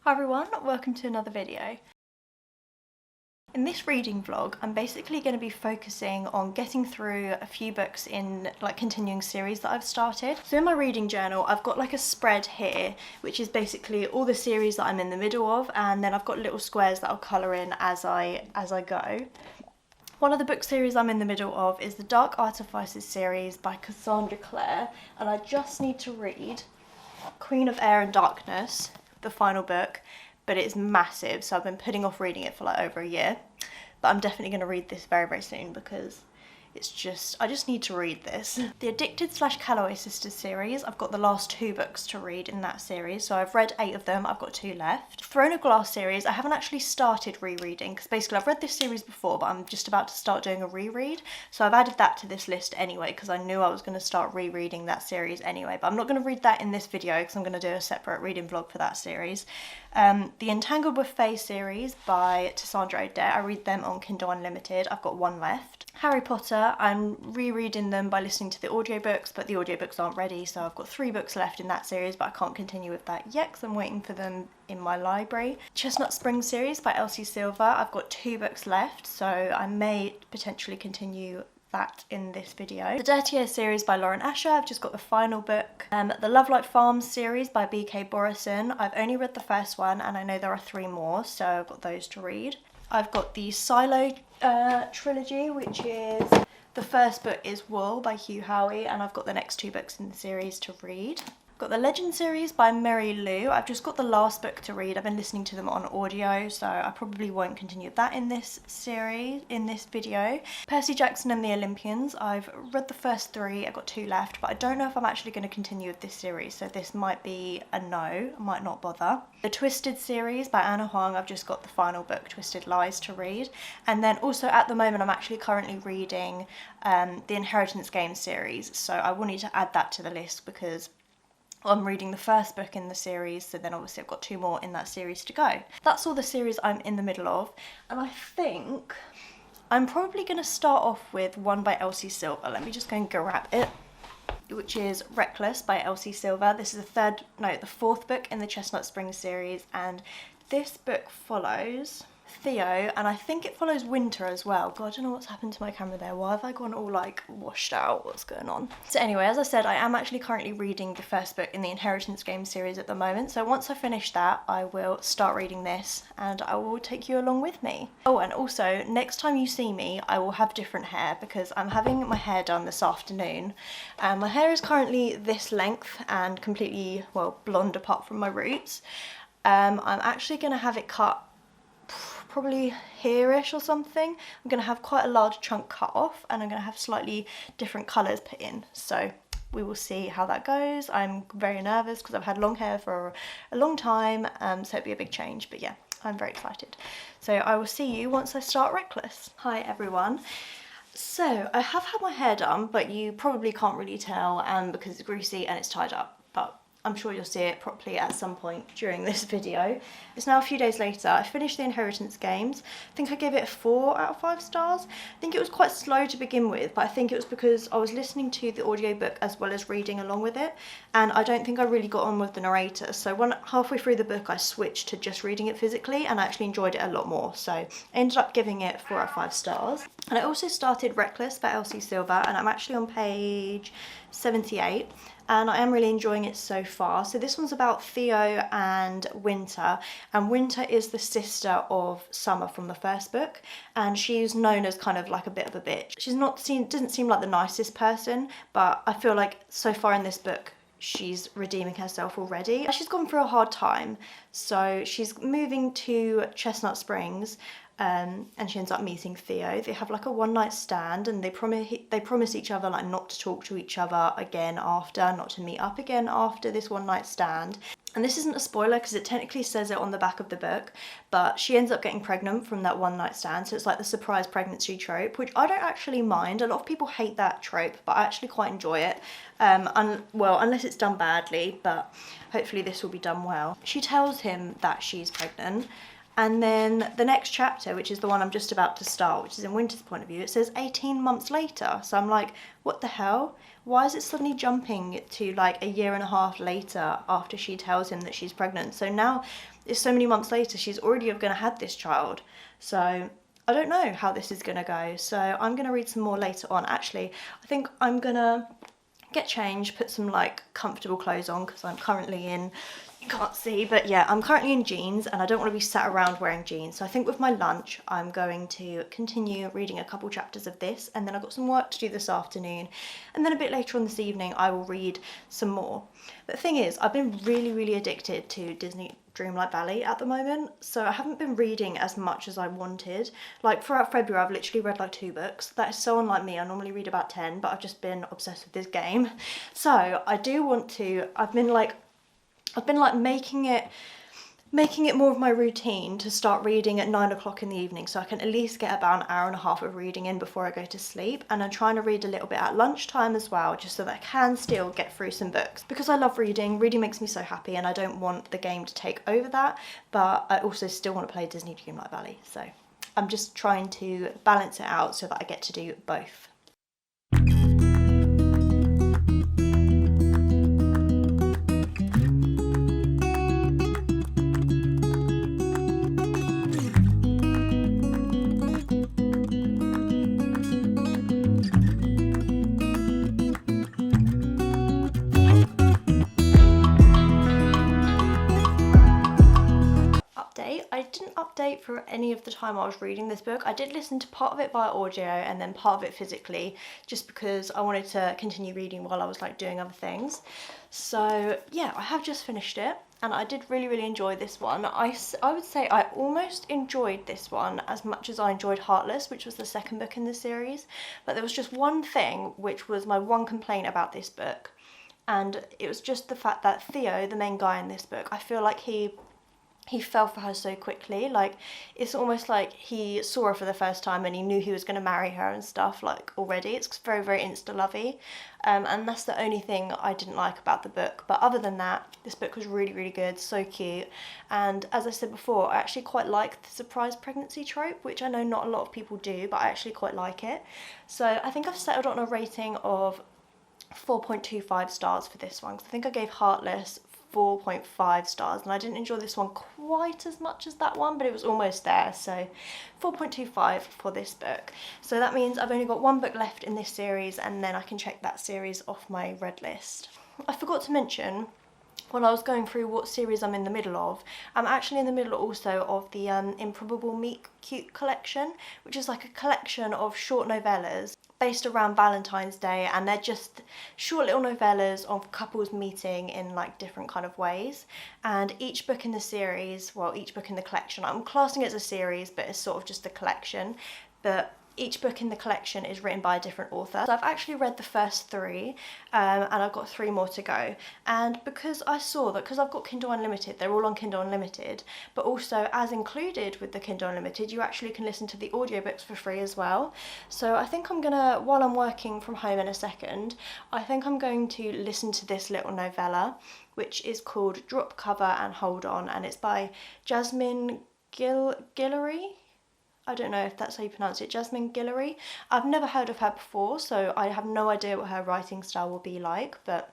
Hi everyone, welcome to another video. In this reading vlog, I'm basically going to be focusing on getting through a few books in continuing series that I've started. So in my reading journal, I've got like a spread here, which is basically all the series that I'm in the middle of, and then I've got little squares that I'll colour in as I go. One of the book series I'm in the middle of is the Dark Artifices series by Cassandra Clare, and I just need to read Queen of Air and Darkness, the final book, but it's massive, so I've been putting off reading it for like over a year. But I'm definitely going to read this very, very soon because I just need to read this. The Addicted/Calloway Sisters series, I've got the last 2 books to read in that series, so I've read 8 of them, I've got 2 left. Throne of Glass series, I haven't actually started rereading, because basically I've read this series before, but I'm just about to start doing a reread, so I've added that to this list anyway, because I knew I was going to start rereading that series anyway, but I'm not going to read that in this video, because I'm going to do a separate reading vlog for that series. The Entangled with Fae series by Cassandra Clare, I read them on Kindle Unlimited, I've got 1 left. Harry Potter, I'm rereading them by listening to the audiobooks, but the audiobooks aren't ready, so I've got 3 books left in that series, but I can't continue with that yet because I'm waiting for them in my library. Chestnut Springs series by Elsie, I've got 2 books left, so I may potentially continue that in this video. The Dirty Air series by Lauren Asher, I've just got the final book. The Lovelight Farms series by B.K. Borison, I've only read the first one and I know there are 3 more, so I've got those to read. I've got the Silo trilogy, which is, the first book is Wool by Hugh Howey, and I've got the next 2 books in the series to read. Got the Legend series by Mary Lou. I've just got the last book to read. I've been listening to them on audio, so I probably won't continue that in this series, in this video. Percy Jackson and the Olympians. I've read the first 3, I've got 2 left, but I don't know if I'm actually going to continue with this series, so this might be a no, I might not bother. The Twisted series by Anna Huang, I've just got the final book, Twisted Lies, to read. And then also at the moment, I'm actually currently reading the Inheritance Games series, so I will need to add that to the list because I'm reading the first book in the series, so then obviously I've got 2 more in that series to go. That's all the series I'm in the middle of, and I think I'm probably going to start off with one by Elsie Silver. Let me just go and grab it, which is Reckless by Elsie Silver. This is the 4th book in the Chestnut Springs series, and this book follows Theo, and I think it follows Winter as well. God, I don't know what's happened to my camera there. Why have I gone all like washed out? What's going on? So anyway, as I said, I am actually currently reading the first book in the Inheritance Games series at the moment. So once I finish that, I will start reading this and I will take you along with me. Oh, and also next time you see me, I will have different hair because I'm having my hair done this afternoon. My hair is currently this length and completely, well, blonde apart from my roots. I'm actually going to have it cut probably here-ish or something. I'm going to have quite a large chunk cut off and I'm going to have slightly different colours put in. So we will see how that goes. I'm very nervous because I've had long hair for a long time, so it'll be a big change, but yeah, I'm very excited. So I will see you once I start Reckless. Hi everyone. So I have had my hair done, but you probably can't really tell because it's greasy and it's tied up, but I'm sure you'll see it properly at some point during this video. It's now a few days later. I finished the Inheritance Games. I think I gave it a 4 out of 5 stars. I think it was quite slow to begin with, but I think it was because I was listening to the audiobook as well as reading along with it, and I don't think I really got on with the narrator. So halfway through the book, I switched to just reading it physically, and I actually enjoyed it a lot more. So I ended up giving it 4 out of 5 stars. And I also started Reckless by Elsie Silver, and I'm actually on page 78. And I am really enjoying it so far. So this one's about Theo and Winter, and Winter is the sister of Summer from the first book, and she's known as kind of like a bit of a bitch. Doesn't seem like the nicest person, but I feel like so far in this book she's redeeming herself already. She's gone through a hard time, so she's moving to Chestnut Springs. And she ends up meeting Theo. They have like a one-night stand, and they promise each other like not to talk to each other again after, not to meet up again after this one-night stand. And this isn't a spoiler because it technically says it on the back of the book, but she ends up getting pregnant from that one-night stand, so it's like the surprise pregnancy trope, which I don't actually mind. A lot of people hate that trope, but I actually quite enjoy it. Well, unless it's done badly, but hopefully this will be done well. She tells him that she's pregnant, and then the next chapter, which is the one I'm just about to start, which is in Winter's point of view, it says 18 months later. So I'm like, what the hell? Why is it suddenly jumping to like a year and a half later after she tells him that she's pregnant? So now it's so many months later, she's already going to have this child. So I don't know how this is going to go. So I'm going to read some more later on. Actually, I think I'm going to get changed, put some like comfortable clothes on, because I'm currently in, you can't see, but yeah, I'm currently in jeans and I don't want to be sat around wearing jeans. So I think with my lunch, I'm going to continue reading a couple chapters of this, and then I've got some work to do this afternoon. And then a bit later on this evening, I will read some more. But the thing is, I've been really addicted to Disney Dreamlight Valley at the moment, so I haven't been reading as much as I wanted. Like throughout February, I've literally read like 2 books. That is so unlike me. I normally read about 10, but I've just been obsessed with this game. So I do want to, I've been like making it more of my routine to start reading at 9 o'clock in the evening, so I can at least get about an hour and a half of reading in before I go to sleep. And I'm trying to read a little bit at lunchtime as well, just so that I can still get through some books, because I love reading. Reading makes me so happy, and I don't want the game to take over that, but I also still want to play Disney Dreamlight Valley. So I'm just trying to balance it out so that I get to do both. I didn't update for any of the time I was reading this book. I did listen to part of it via audio and then part of it physically, just because I wanted to continue reading while I was like doing other things. So yeah, I have just finished it and I did really enjoy this one. I would say I almost enjoyed this one as much as I enjoyed Heartless, which was the second book in the series. But there was just one thing which was my one complaint about this book, and it was just the fact that Theo, the main guy in this book, I feel like he fell for her so quickly. Like, it's almost like he saw her for the first time and he knew he was going to marry her and stuff, like, already. It's very insta-lovey, and that's the only thing I didn't like about the book. But other than that, this book was really good, so cute. And as I said before, I actually quite like the surprise pregnancy trope, which I know not a lot of people do, but I actually quite like it. So I think I've settled on a rating of 4.25 stars for this one, because I think I gave Heartless 4.5 stars, and I didn't enjoy this one quite as much as that one, but it was almost there. So 4.25 for this book. So that means I've only got one book left in this series, and then I can check that series off my read list. I forgot to mention, when I was going through what series I'm in the middle of, I'm actually in the middle also of the Improbable Meet Cute collection, which is like a collection of short novellas based around Valentine's Day, and they're just short little novellas of couples meeting in like different kind of ways. And each book in the series, well, each book in the collection, I'm classing it as a series, but it's sort of just a collection, but each book in the collection is written by a different author. So I've actually read the first 3, and I've got 3 more to go. And because I saw that, because I've got Kindle Unlimited, they're all on Kindle Unlimited, but also as included with the Kindle Unlimited, you actually can listen to the audiobooks for free as well. So I think I'm gonna, while I'm working from home in a second, I think I'm going to listen to this little novella, which is called Drop, Cover and Hold On, and it's by Jasmine Guillory. I don't know if that's how you pronounce it, Jasmine Guillory. I've never heard of her before, so I have no idea what her writing style will be like, but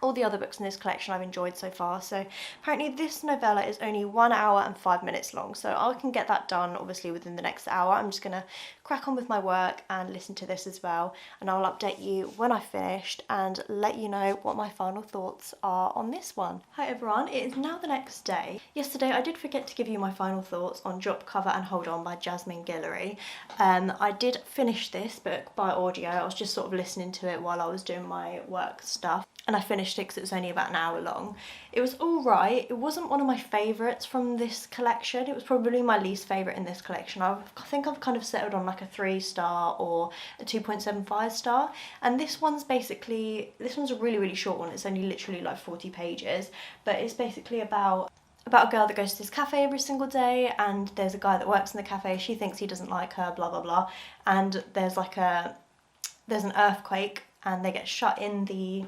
all the other books in this collection I've enjoyed so far. So apparently this novella is only 1 hour and 5 minutes long, so I can get that done obviously within the next hour. I'm just gonna crack on with my work and listen to this as well, and I'll update you when I've finished and let you know what my final thoughts are on this one. Hi everyone, it is now the next day. Yesterday I did forget to give you my final thoughts on Drop, Cover and Hold On by Jasmine Guillory. I did finish this book by audio. I was just sort of listening to it while I was doing my work stuff, and I finished it because it was only about an hour long. It was alright. It wasn't one of my favourites from this collection. It was probably my least favourite in this collection. I think I've kind of settled on like a 3-star or a 2.75 star. And this one's basically, this one's a really short one. It's only literally like 40 pages, but it's basically about a girl that goes to this cafe every single day, and there's a guy that works in the cafe. She thinks he doesn't like her, blah blah blah, and there's an earthquake and they get shut in the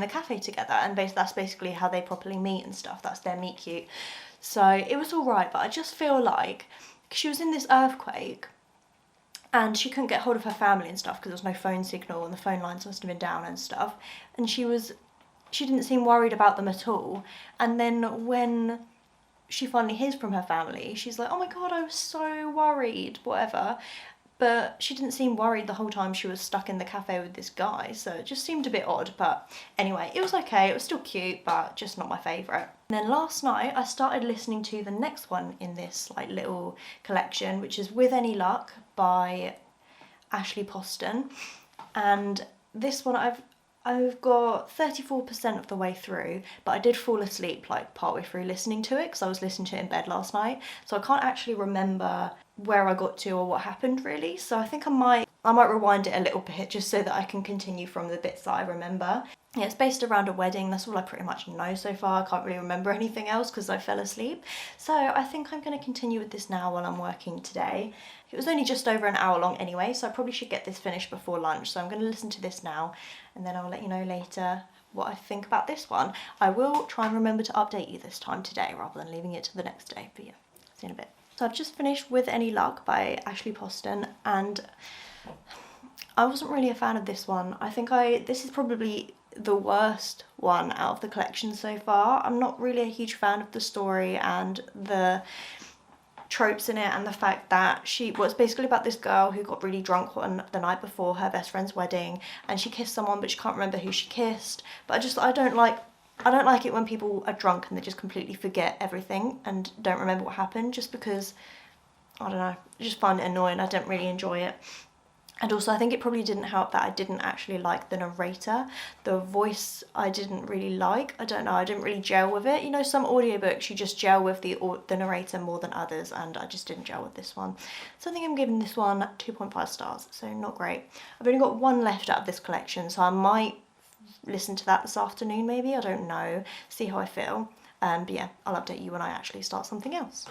cafe together, and that's basically how they properly meet and stuff. That's their meet cute. So it was alright, but I just feel like she was in this earthquake and she couldn't get hold of her family and stuff because there was no phone signal and the phone lines must have been down and stuff, and she didn't seem worried about them at all. And then when she finally hears from her family, she's like, oh my god, I was so worried, whatever. But she didn't seem worried the whole time she was stuck in the cafe with this guy, so it just seemed a bit odd. But anyway, it was okay, it was still cute, but just not my favourite. And then last night I started listening to the next one in this like little collection, which is With Any Luck by Poston. And this one I've got 34% of the way through, but I did fall asleep like partway through listening to it because I was listening to it in bed last night, so I can't actually remember where I got to or what happened really. So I think I might rewind it a little bit just so that I can continue from the bits that I remember. Yeah, it's based around a wedding. That's all I pretty much know so far. I can't really remember anything else because I fell asleep. So I think I'm going to continue with this now while I'm working today. It was only just over an hour long anyway, so I probably should get this finished before lunch. So I'm going to listen to this now, and then I'll let you know later what I think about this one. I will try and remember to update you this time today rather than leaving it to the next day. But yeah, see you in a bit. So I've just finished With Any Luck by Poston, and I wasn't really a fan of this one. I think this is probably the worst one out of the collection so far. I'm not really a huge fan of the story and the tropes in it, and the fact that it's basically about this girl who got really drunk the night before her best friend's wedding, and she kissed someone but she can't remember who she kissed. But I don't like it when people are drunk and they just completely forget everything and don't remember what happened, just because, I don't know, I just find it annoying. I don't really enjoy it. And also I think it probably didn't help that I didn't actually like the narrator. The voice I didn't really like. I don't know, I didn't really gel with it. You know, some audiobooks you just gel with the narrator more than others, and I just didn't gel with this one. So I think I'm giving this one 2.5 stars, so not great. I've only got one left out of this collection, so I might listen to that this afternoon maybe, I don't know, see how I feel. But yeah, I'll update you when I actually start something else.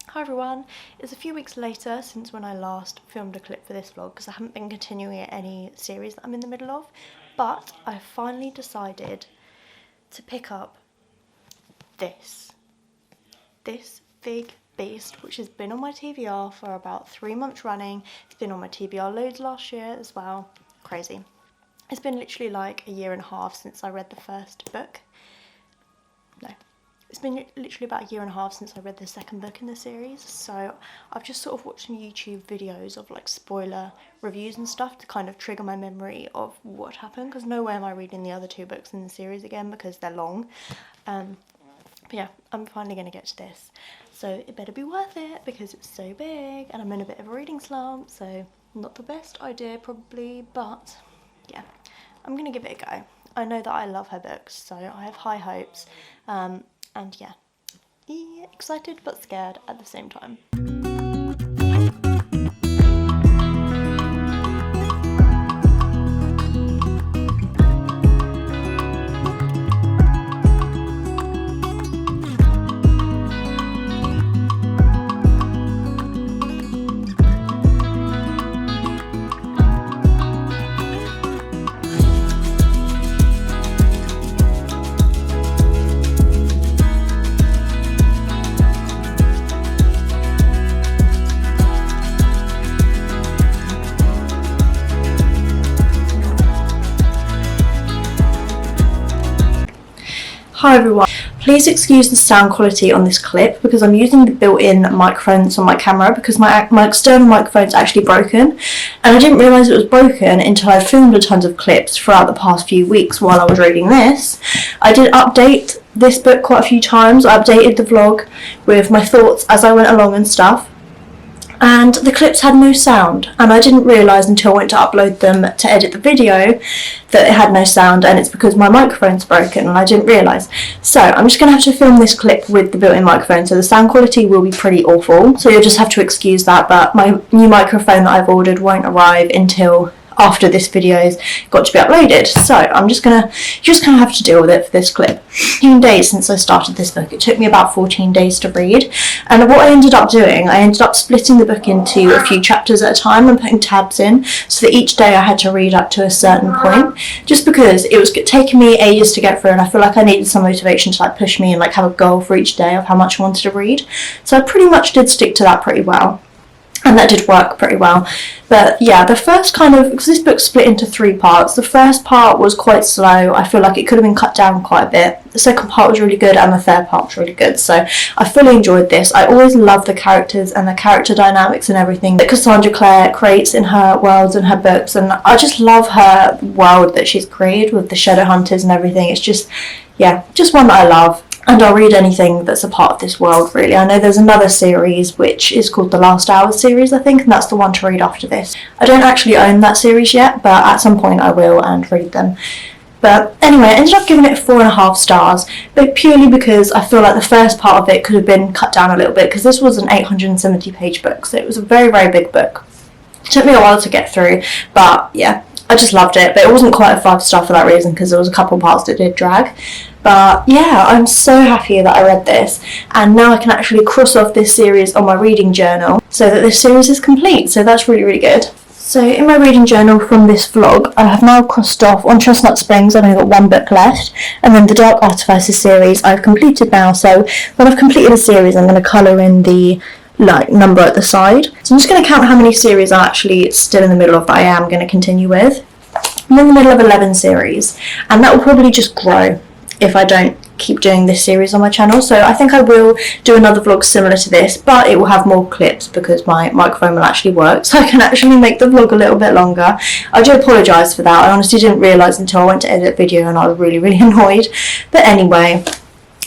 Hi everyone, it's a few weeks later since when I last filmed a clip for this vlog because I haven't been continuing any series that I'm in the middle of, but I finally decided to pick up this big beast, which has been on my TBR for about 3 months running. It's been on my TBR loads last year as well. Crazy. It's been literally like a year and a half since I read the first book. No. It's been literally about a year and a half since I read the second book in the series, so I've just sort of watched some YouTube videos of like spoiler reviews and stuff to kind of trigger my memory of what happened, because no way am I reading the other 2 books in the series again because they're long. But yeah, I'm finally going to get to this, so it better be worth it because it's so big and I'm in a bit of a reading slump, so not the best idea probably, but yeah, I'm going to give it a go. I know that I love her books, so I have high hopes. And yeah, excited but scared at the same time. Hi everyone, please excuse the sound quality on this clip because I'm using the built-in microphones on my camera because my external microphone's actually broken, and I didn't realise it was broken until I filmed a tons of clips throughout the past few weeks while I was reading this. I did update this book quite a few times. I updated the vlog with my thoughts as I went along and stuff, and the clips had no sound, and I didn't realise until I went to upload them to edit the video that it had no sound, and it's because my microphone's broken and I didn't realise. So I'm just going to have to film this clip with the built-in microphone, so the sound quality will be pretty awful, so you'll just have to excuse that, but my new microphone that I've ordered won't arrive until after this video's got to be uploaded, so I'm just gonna have to deal with it for this clip. 14 days since I started this book. It took me about 14 days to read, and what I ended up doing, I ended up splitting the book into a few chapters at a time and putting tabs in, so that each day I had to read up to a certain point, just because it was taking me ages to get through, and I feel like I needed some motivation to like push me and like have a goal for each day of how much I wanted to read. So I pretty much did stick to that pretty well. and that did work pretty well. But yeah, the first kind of, because this book's split into 3 parts, the first part was quite slow. I feel like it could have been cut down quite a bit. The second part was really good, and the third part was really good, so I fully enjoyed this. I always love the characters and the character dynamics and everything that Cassandra Clare creates in her worlds and her books, and I just love her world that she's created with the shadow hunters and everything. It's just, yeah, just one that I love. And I'll read anything that's a part of this world, really. I know there's another series which is called the Last Hours series, I think, and that's the one to read after this. I don't actually own that series yet, but at some point I will and read them. But anyway, I ended up giving it 4.5 stars, but purely because I feel like the first part of it could have been cut down a little bit, because this was an 870-page book, so it was a very, very big book. It took me a while to get through, but yeah, I just loved it. But it wasn't quite a 5-star for that reason, because there was a couple parts that did drag. But yeah, I'm so happy that I read this, and now I can actually cross off this series on my reading journal so that this series is complete, so that's really, really good. So in my reading journal from this vlog, I have now crossed off On Chestnut Springs. I've only got 1 book left, and then the Dark Artifices series I've completed now. So when I've completed a series, I'm going to colour in the number at the side. So I'm just going to count how many series I'm actually still in the middle of that I am going to continue with. I'm in the middle of 11 series, and that will probably just grow if I don't keep doing this series on my channel. So I think I will do another vlog similar to this, but it will have more clips because my microphone will actually work, so I can actually make the vlog a little bit longer. I do apologise for that. I honestly didn't realise until I went to edit the video, and I was really, really annoyed. But anyway,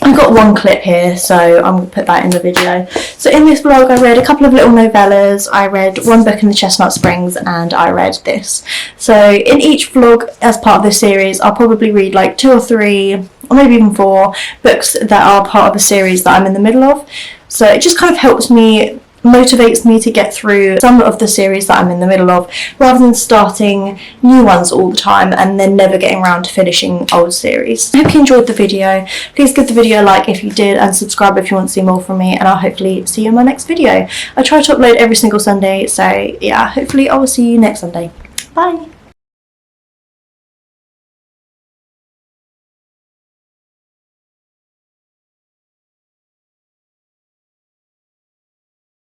I've got 1 clip here, so I'm going to put that in the video. So in this vlog I read a couple of little novellas, I read 1 book in the Chestnut Springs, and I read this. So in each vlog as part of this series I'll probably read like 2 or 3, or maybe even 4 books that are part of a series that I'm in the middle of. So it just kind of helps me, motivates me to get through some of the series that I'm in the middle of, rather than starting new ones all the time and then never getting around to finishing old series. I hope you enjoyed the video. Please give the video a like if you did, and subscribe if you want to see more from me, and I'll hopefully see you in my next video. I try to upload every single Sunday, so yeah, hopefully I will see you next Sunday. Bye!